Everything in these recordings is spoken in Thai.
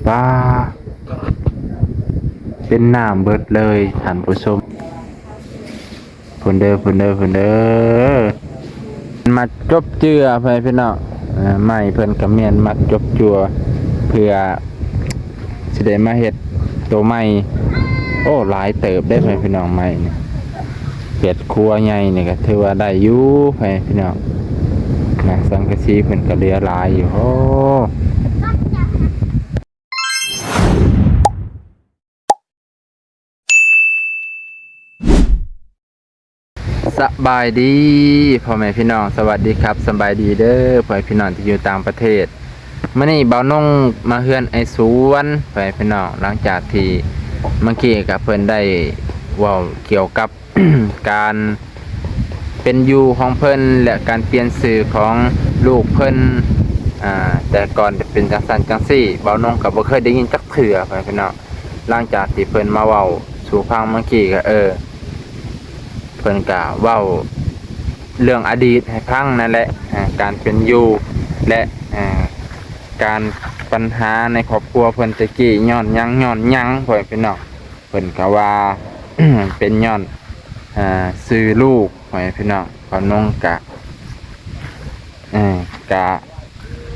ป้าเป็นน้ำเบิดเลยท่านผู้ชมพุ่นเด้อมาจบเจือไปพี่น้องไม้เพิ่นกระเมียนมัดจบจัวเพื่อสิได้มาเฮ็ดตัวไม้โอ้หลายเติบได้ไปพี่น้องไม้เนี่ยเฮ็ดครัวใหญ่นี่ก็ถือว่าได้อยู่ไปพี่น้องนะสังกะสีเพิ่นก็เหลือหลายอยู่โอ้สบายดีพ่อแม่พี่น้องสวัสดีครับสบายดีเด้อพ่อแม่พี่น้องที่อยู่ต่างประเทศมื้อนี้เบาน่งมาเฮือนไอ้สวนพ่อแม่พี่น้องหลังจากที่เมื่อกี้กับเพิ่นได้เว้าเกี่ยวกับ การเป็นอยู่ของเพิ่นและการเปลี่ยนชื่อของลูกเพิ่นแต่ก่อนจะเป็นจังซั่นจังซี่เบาน่งก็บ่เคยได้ยินจักเทื่อพ่อแม่พี่น้องหลังจากที่เพิ่นมาเว้าสู่ฟังเมื่อกี้ก็เพิ่นก็เว้าเรื่องอดีตให้ฟังนั่นแหละการเป็นอยู่และการปัญหาในครอบครัวเพิ่นตะกี้ย้อนหยังพ่อพี่น้องเพิ่นก็ว่า เป็นย้อนซื้อลูกพ่อพี่น้องก็น้องกะ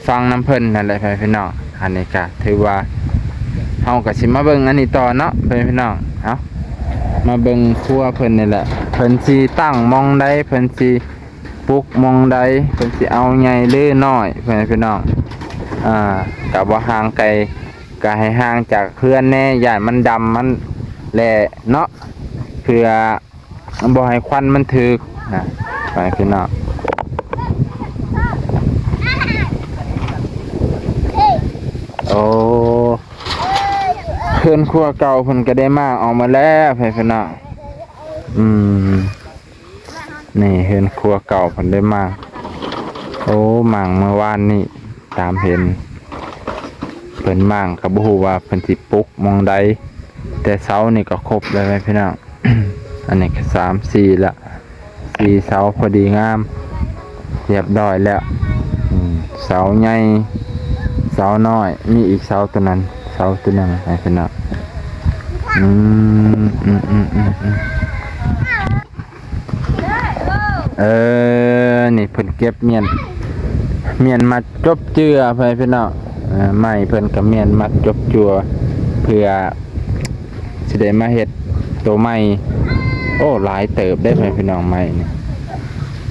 ฟังน้ำเพิ่นนั่นแหละพ่อพี่น้องอันนี้ก็ถือว่าเฮาก็สิมาเบิ่งอันนี้ต่อเนาะพ่อพี่น้องเอ้ามาเบิ่งครัวเพิ่นนี่แหละเพิ่นสิตั้งมองใดเพิ่นสิปลูกมองใดเพิ่นสิเอาใหญ่หรือน้อยเพิ่นพี่น้องก็บ่ห่างไกลก็ให้ห่างจากเพื่อนแน่ย่านมันดำมันแหละเนาะเพื่อบ่ให้ควันมันถึกนะไปพี่น้องโอ้เพื่อนครัวเก่าเพิ่นก็ได้มากออกมาแล้วพี่น้องนี่เฮือนครัวเก่าเพิ่นได้มากโอ้หมั่งเมื่อวานนี่ตามเห็นเพิ่นมั่งก็บ่ฮู้ว่าเพิ่นสิปลุกมองใดแต่เสานี่ก็ครบแล้วพี่น้อง อันนี้ก็3 4ละ4เสาพอดีงามเรียบร้อยแล้วเสาใหญ่เสาน้อยมีอีกเสาตัวนั้นเสาตัวนึงให้พี่น้องนี่เพิ่นเก็บเมียนมาจบเจือไปพี่น้องไม้เพิ่นก็เมียนมัดจบจัวเพื่อสิได้มาเฮ็ดตัวไม้โอ้หลายเติบได้ไปพี่น้องไม้นี่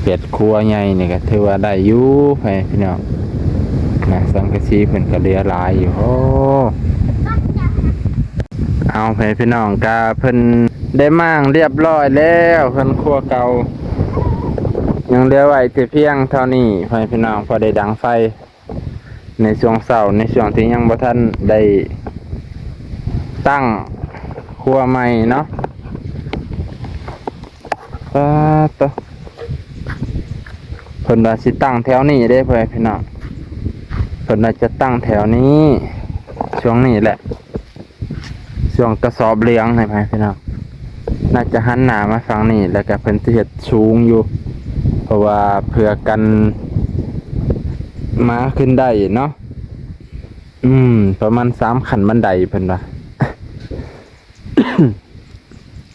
เฮ็ดครัวใหญ่นี่ก็ถือว่าได้อยู่ไปพี่น้องนะสังกะสีเพิ่นก็เหลือหลายอยู่โอ้เอาไปพี่น้องก็เพิ่นได้มั่งเรียบร้อยแล้วเพิ่นครัวเก่ายังเหลือไว้แต่เพียงเท่านี้ไปพี่น้องพอได้ดังไฟในช่วงเช้าในช่วงที่ยังบ่ทันได้ตั้งครัวใหม่เนาะเพิ่นว่าสิตั้งแถวนี้เด้เพื่อนพี่น้องเพิ่นว่าจะตั้งแถวนี้ช่วงนี้แหละช่วงกระสอบเลี้ยงให้พี่น้องน่าจะหันหน้ามาฝั่งนี้แล้วก็เพิ่นสิเฮ็ดสูงอยู่เพราะว่าเพื่อกันม้าขึ้นได้เนาะประมาณ3 ขั้นบันไดเพิ่นว่า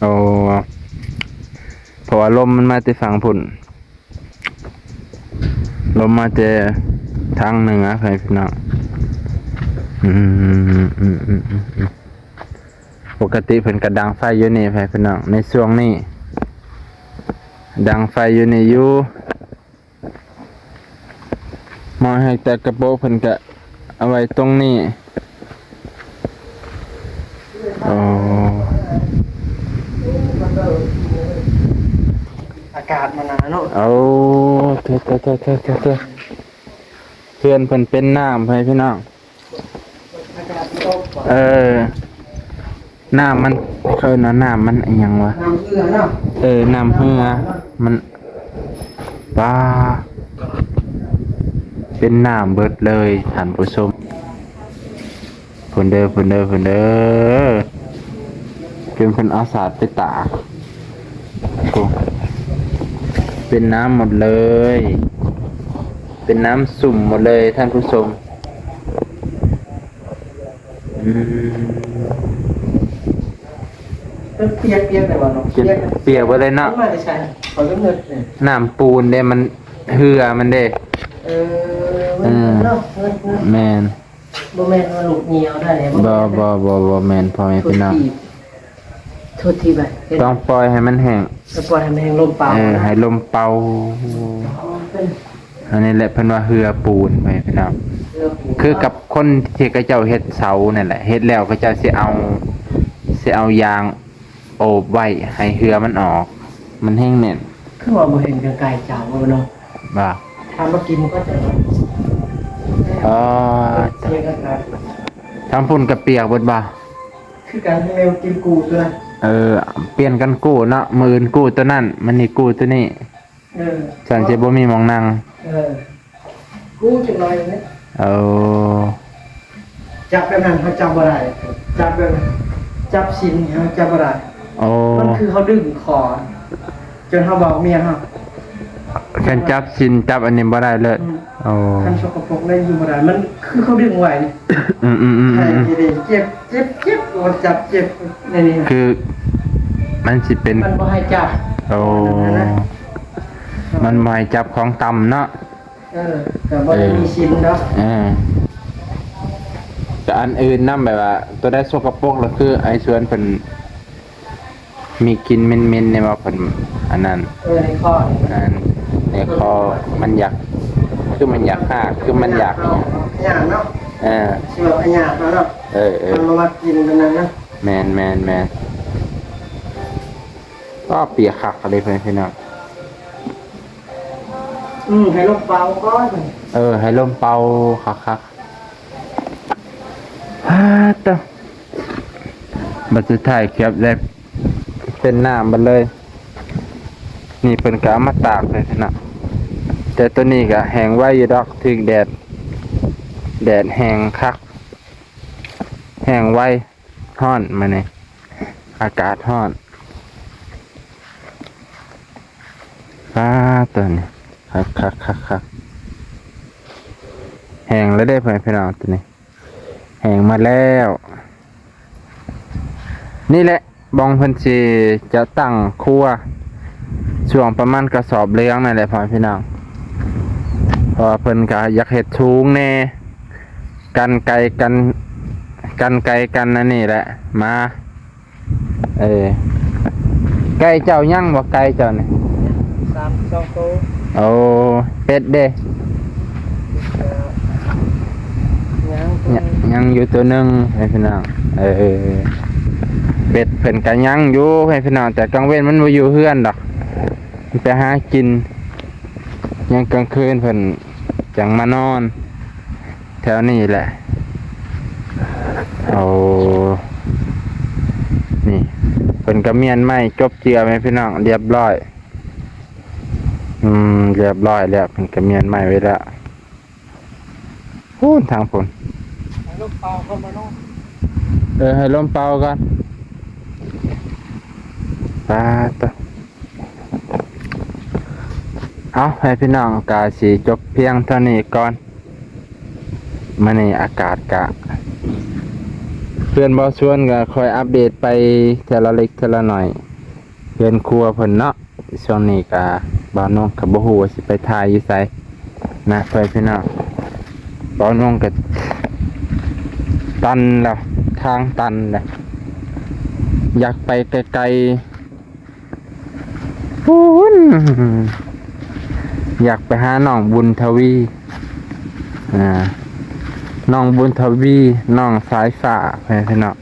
โอ้เพราะว่าลมมันมาจากฝั่งพุ่นลมมาจากทางเหนือพี่น้องปกติเพิ่นก็ดังไฟอยู่นี่พี่น้องในช่วงนี้ดังไฟอยู่นี่อยู่มาให้แต่กระโปรงเพิ่นก็เอาไว้ตรงนี้โอ้อากาศมันหนาวเนาะเอาเถอะเพื่อนเพิ่นเป็นน้ำให้พี่น้องน้ำมันน้ำมันยังวะน้ำเหือเนาะน้ำเหือมันป้าเป็นน้ำเบิดเลยท่านผู้ชมพุ่นเด้อจนเพิ่นเอาสาดไปตากเป็นน้ำหมดเลยเป็นน้ำสุ่มหมดเลยท่านผู้ชม เป็นเปียกแต่ว่าเนาะ เปียกไปเลยเนาะ ไม่ได้ใช่เขาก็เงินเนี่ย น้ำปูนเด้มันเหือมันเด้ เงินเนาะเงิน แมน บ่แม่นว่าลูกเหนียวได้เลย บ่แมนพ่อแม่พี่น้อง โทษทีไป ต้องปล่อยให้มันแห้ง จะปล่อยให้มันแห้งลมเปล่า ให้ลมเป่าอันนี้แหละเพิ่นว่าเหือปูนไปพี่น้องคือกับคนที่เขาเจ้าเฮ็ดเสานั่นแหละเฮ็ดแล้วเขาเจ้าสิเอายางโอบไว้ให้เหือมันออก มันแห้งแน่น คือว่าบ่เห็นไกลๆจ้าว่าเนาะ บ่า ทำมากินก็จะ อ๋อ เทียกันกัน ทำพุ่นกับเปียกเบิดบ่า คือการให้แมวกินกูตัวนั้น เปลี่ยนกันกู้เนาะมื้ออื่นกู้ตัวนั้นมันนี่กู้ตัวนี้ฉันสิบ่มีหม้องนั่ง กูจังหน่อยนี่ เอา จับแบบนั้นเขาจับบ่ได้จับแบบจับชิ้นเขาจับบ่ได้ โอ้ มันคือเขาดึงคอจนเขาบอกเมียเขา คันจับชินจับอันนี้บ่ได้เลยโอ้ คันสกปรกได้อยู่บ่ได้มันคือเขาดึงไว้ ใช่เจ็บมันจับเจ็บในนี้ คือมันสิเป็น มันบ่ให้จับ โอ้มันบ่ให้จับของต่ำเนาะ แต่บ่ได้มีชิ้นเนาะ แต่อันอื่นนำแบบว่า ตัวได้สกปรกแล้วคือไอ้ส่วนเพิ่นมีกลิ่นเหม็นๆเนี่ยว่าเพิ่นอันนั้น ในข้อ อันในคอมันอยากคือมันอยากหากคือมันอยาก เนาะเนาะ สิว่าอันยากเนาะมันมากินกันนั้นนะ แมนก็เปียกคักอะไรเพิ่นพี่น้อง ให้ลมเป่าก่อน ให้ลมเป่าคักต่อบัดสุดท้ายครับได้เป็นน้ำบัดเลย นี่เพิ่นก็เอามาตากเลยนะแต่ตัวนี้ก็แห้งไว้อยู่ดอกถึงแดดแห้งคักแห้งไว้ร้อนมานี่อากาศร้อนตัวนี้คักแห้งแล้วได้เพื่อนพี่น้องตัวนี้แห้งมาแล้ว นี่แหละบองเพิ่นสิจะตั้งครัวช่วงประมาณกระสอบเลี้ยงนั่นแหละพ่อพี่น้องเพราะว่าเพิ่นก็อยากเฮ็ดชูงแน่กันไกลกันนั่นนี่แหละมาไก่เจ้ายังบ่ไก่เจ้านี่ 3-2โต โอ้เป็ดเด้ยังอยู่ตัวหนึงให้พี่น้องเป็ดเพิ่นก็ยังอยู่ให้พี่น้องแต่กลางเว้นมันบ่อยู่เฮือนดอกมันไปหากินยังกลางคืนเพิ่นจังมานอนแถวนี้แหละเอานี่เพิ่นก็เมียนไม้จบเจือให้พี่น้องเรียบร้อยเรียบร้อยแล้วเพิ่นก็เมียนไม้ไว้แล้วพูนทางพุ่น ให้ลมเป่าเข้ามาเนาะ ให้ลมเป่าก่อนต่อเอาให้พี่น้องกาสีจบเพียงเท่านี้ก่อนมื้อนี้อากาศกะเพื่อนบ่ชวนก็คอยอัปเดตไปเทอละเล็กเทอละหน่อยเพื่อนครัวเพิ่นเนาะช่วงนี้ก็บ่าวน้องก็บ่ฮู้ว่าสิไปถ่ายอยู่ไสนะไปพี่น้องบ่าวน้องก็ตันแล้วทางตันแล้วอยากไปไกลๆพูนอยากไปหาน้องบุญทวีน้องบุญทวีน้องสายฝ่าพี่น้อง